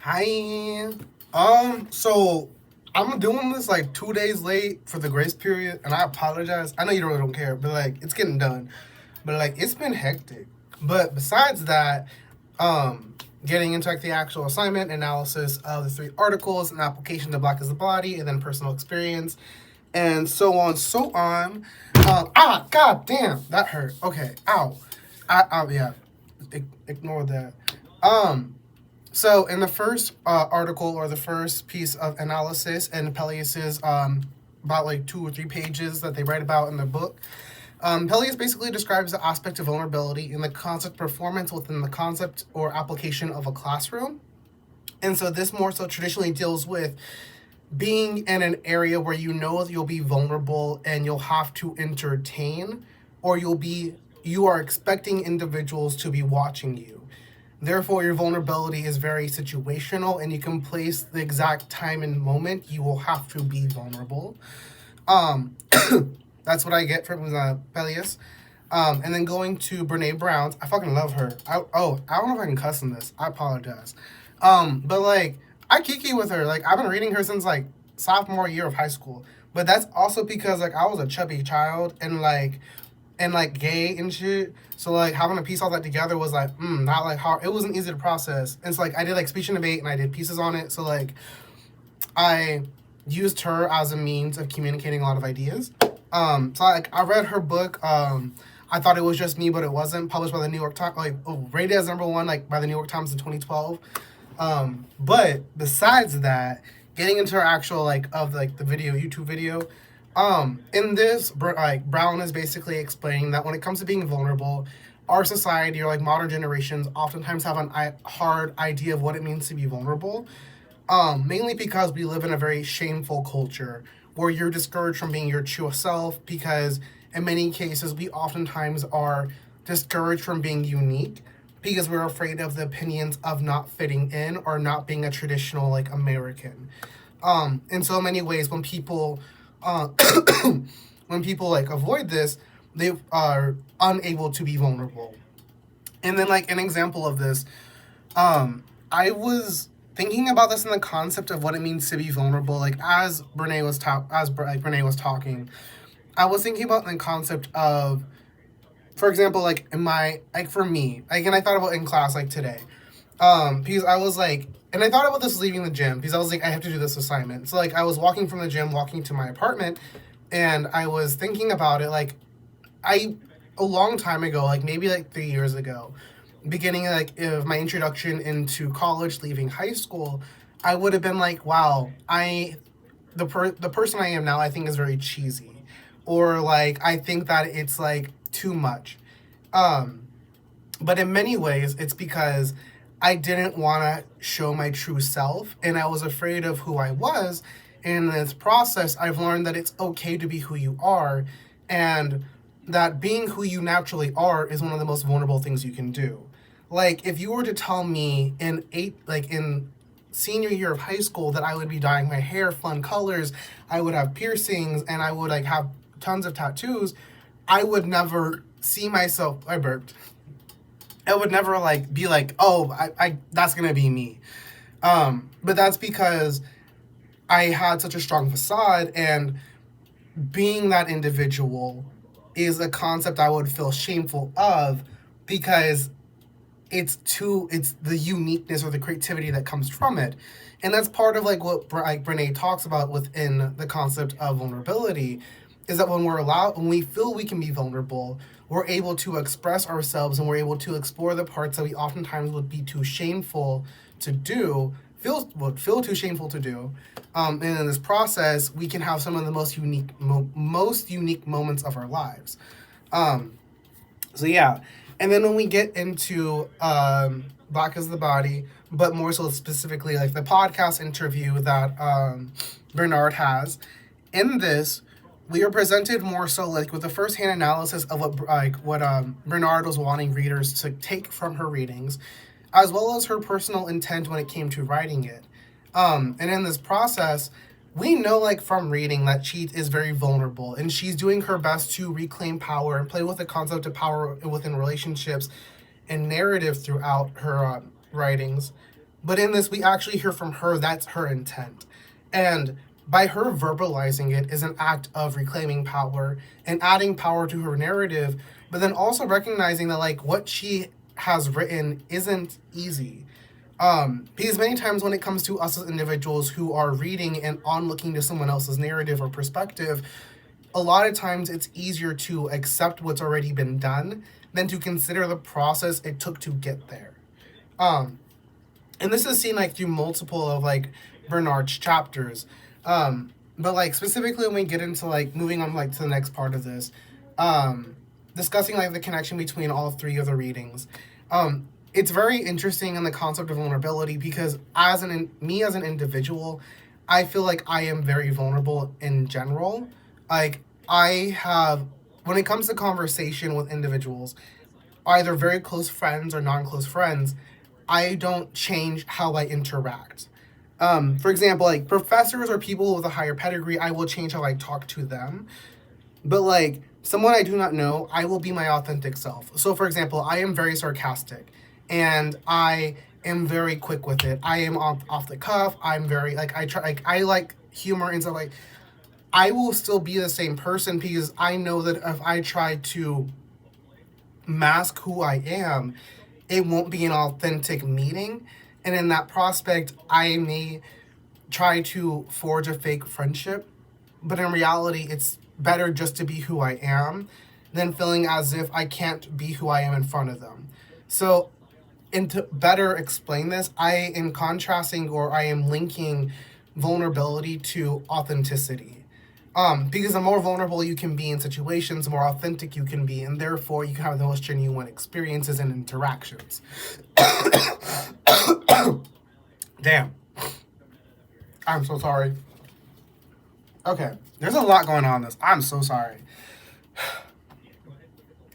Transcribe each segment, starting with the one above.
Hi. So I'm doing this like 2 days late for the grace period, and I apologize. I know you really don't care, but like it's getting done. But like it's been hectic. But besides that, getting into like the actual assignment analysis of the three articles and application to Black as a Body, and then personal experience, and so on, so on. God damn, that hurt. Okay, ow. Yeah, ignore that. Um, so, in the first article or the first piece of analysis in Peleus's about like 2 or 3 pages that they write about in the book, Peleus basically describes the aspect of vulnerability in the concept performance within the concept or application of a classroom. And so, this more so traditionally deals with being in an area where you know that you'll be vulnerable and you'll have to entertain, or you are expecting individuals to be watching you. Therefore, your vulnerability is very situational, and you can place the exact time and moment you will have to be vulnerable. Um, that's what I get from Peleus. And then going to Brene Brown's, I fucking love her. I don't know if I can cuss in this. I apologize. But like, I kiki with her. Like, I've been reading her since like sophomore year of high school. But that's also because like I was a chubby child and gay and shit. So like having to piece all that together was like not like hard. It wasn't easy to process. And so like I did like speech and debate and I did pieces on it. So like I used her as a means of communicating a lot of ideas. So like I read her book. I thought it was just me, but it wasn't. Published by the New York Times, rated as #1 like by the New York Times in 2012. But besides that, getting into her actual like of like the video YouTube video, in this like Brown is basically explaining that when it comes to being vulnerable, our society or like modern generations oftentimes have a hard idea of what it means to be vulnerable. Mainly because we live in a very shameful culture where you're discouraged from being your true self because in many cases we oftentimes are discouraged from being unique because we're afraid of the opinions of not fitting in or not being a traditional like American. In so many ways when people uh, when people like avoid this, they are unable to be vulnerable. And then like an example of this, I was thinking about this in the concept of what it means to be vulnerable. Like as Brene was talking, I was thinking about the concept of, for example, like in my like for me, like and I thought about in class like today, because I was like, and I thought about this leaving the gym because I was like, I have to do this assignment. So like I was walking from the gym, walking to my apartment, and I was thinking about it like I a long time ago, like maybe like 3 years ago, beginning like of my introduction into college, leaving high school, I would have been like, wow, the person I am now, I think is very cheesy, or like I think that it's like too much. Um, but in many ways, it's because I didn't want to show my true self, and I was afraid of who I was. And in this process, I've learned that it's okay to be who you are, and that being who you naturally are is one of the most vulnerable things you can do. Like if you were to tell me in senior year of high school that I would be dyeing my hair fun colors, I would have piercings, and I would like have tons of tattoos, I would never see myself. I burped. I would never like be like, oh, I that's gonna be me. But that's because I had such a strong facade, and being that individual is a concept I would feel shameful of because it's the uniqueness or the creativity that comes from it. And that's part of like what like Brene talks about within the concept of vulnerability, is that when we feel we can be vulnerable, we're able to express ourselves and we're able to explore the parts that we oftentimes would be too shameful to do, would feel too shameful to do. And in this process, we can have some of the most unique moments of our lives. Um, so yeah, and then when we get into Black as the Body, but more so specifically like the podcast interview that Bernard has, in this we are presented more so like with the first-hand analysis of what Bernard was wanting readers to take from her readings, as well as her personal intent when it came to writing it. And in this process, we know like from reading that she is very vulnerable and she's doing her best to reclaim power and play with the concept of power within relationships and narrative throughout her writings. But in this, we actually hear from her that's her intent. And by her verbalizing it is an act of reclaiming power and adding power to her narrative, but then also recognizing that like what she has written isn't easy. Because many times when it comes to us as individuals who are reading and on looking to someone else's narrative or perspective, a lot of times it's easier to accept what's already been done than to consider the process it took to get there. Um, and this is seen like through multiple of like Bernard's chapters. But like specifically when we get into like moving on like to the next part of this, um, discussing like the connection between all three of the readings. It's very interesting in the concept of vulnerability because me as an individual, I feel like I am very vulnerable in general. Like I have when it comes to conversation with individuals, either very close friends or non-close friends, I don't change how I interact. For example, like professors or people with a higher pedigree, I will change how I talk to them. But like someone I do not know, I will be my authentic self. So for example, I am very sarcastic and I am very quick with it. I am off the cuff. I'm very like I try like I like humor and stuff like I will still be the same person because I know that if I try to mask who I am, it won't be an authentic meeting. And in that prospect, I may try to forge a fake friendship, but in reality, it's better just to be who I am than feeling as if I can't be who I am in front of them. So, and to better explain this, I am contrasting or I am linking vulnerability to authenticity. Because the more vulnerable you can be in situations, the more authentic you can be, and therefore you can have the most genuine experiences and interactions. Damn. I'm so sorry. Okay, there's a lot going on in this. I'm so sorry.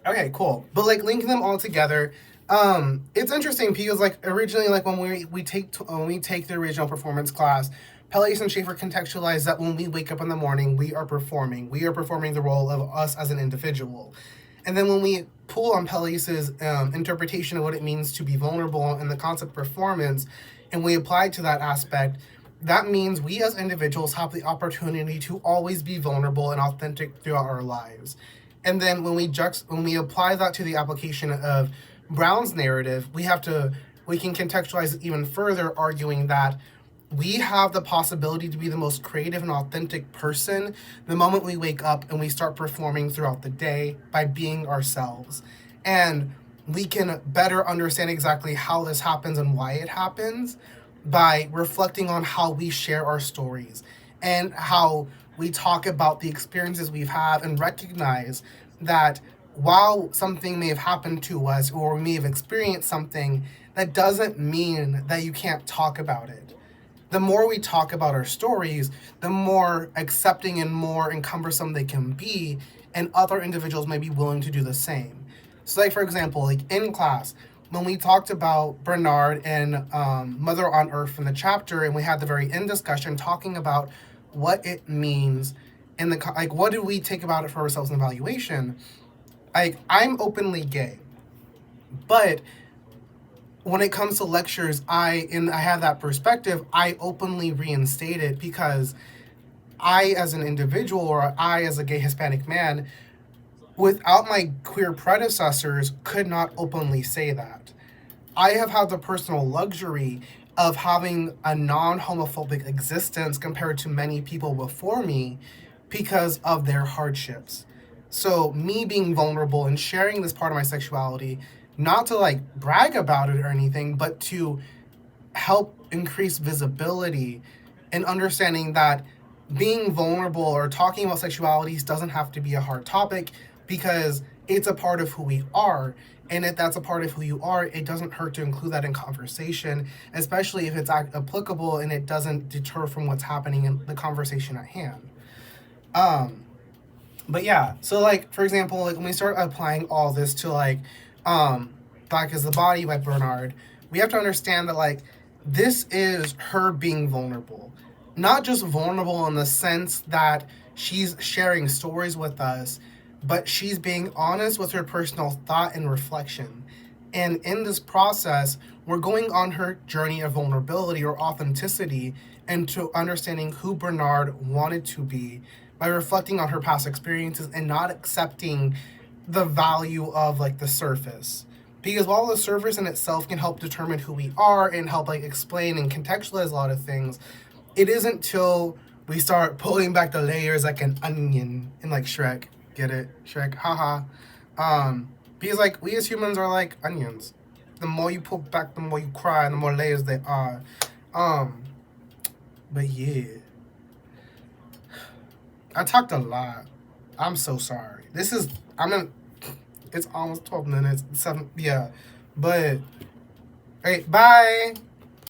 Okay, cool. But like linking them all together, it's interesting because like originally, like when we take the original performance class, Peleus and Schaefer contextualize that when we wake up in the morning, we are performing. We are performing the role of us as an individual. And then when we pull on Peleus's interpretation of what it means to be vulnerable and the concept of performance, and we apply to that aspect, that means we as individuals have the opportunity to always be vulnerable and authentic throughout our lives. And then when we apply that to the application of Brown's narrative, we can contextualize it even further, arguing that we have the possibility to be the most creative and authentic person the moment we wake up and we start performing throughout the day by being ourselves. And we can better understand exactly how this happens and why it happens by reflecting on how we share our stories and how we talk about the experiences we've had and recognize that while something may have happened to us or we may have experienced something, that doesn't mean that you can't talk about it. The more we talk about our stories, the more accepting and more cumbersome they can be, and other individuals may be willing to do the same. So like, for example, like in class, when we talked about Bernard and Mother on Earth in the chapter, and we had the very end discussion talking about what it means and like what do we take about it for ourselves in evaluation. Like I'm openly gay, but when it comes to lectures, I have that perspective. I openly reinstate it because I, as an individual, or I, as a gay Hispanic man, without my queer predecessors, could not openly say that. I have had the personal luxury of having a non-homophobic existence compared to many people before me because of their hardships. So me being vulnerable and sharing this part of my sexuality, not to like brag about it or anything, but to help increase visibility and understanding that being vulnerable or talking about sexualities doesn't have to be a hard topic because it's a part of who we are. And if that's a part of who you are, it doesn't hurt to include that in conversation, especially if it's applicable and it doesn't deter from what's happening in the conversation at hand. But yeah, so like, for example, like when we start applying all this to like, Black is the Body by Bernard, we have to understand that like, this is her being vulnerable. Not just vulnerable in the sense that she's sharing stories with us, but she's being honest with her personal thought and reflection. And in this process, we're going on her journey of vulnerability or authenticity into understanding who Bernard wanted to be by reflecting on her past experiences and not accepting the value of like the surface. Because while the surface in itself can help determine who we are and help like explain and contextualize a lot of things, it isn't till we start pulling back the layers like an onion in like Shrek. Get it? Shrek, haha. Because like we as humans are like onions. The more you pull back, the more you cry, and the more layers there are. But yeah. I talked a lot. I'm so sorry. It's almost 12 minutes. 7, yeah. But, hey, bye.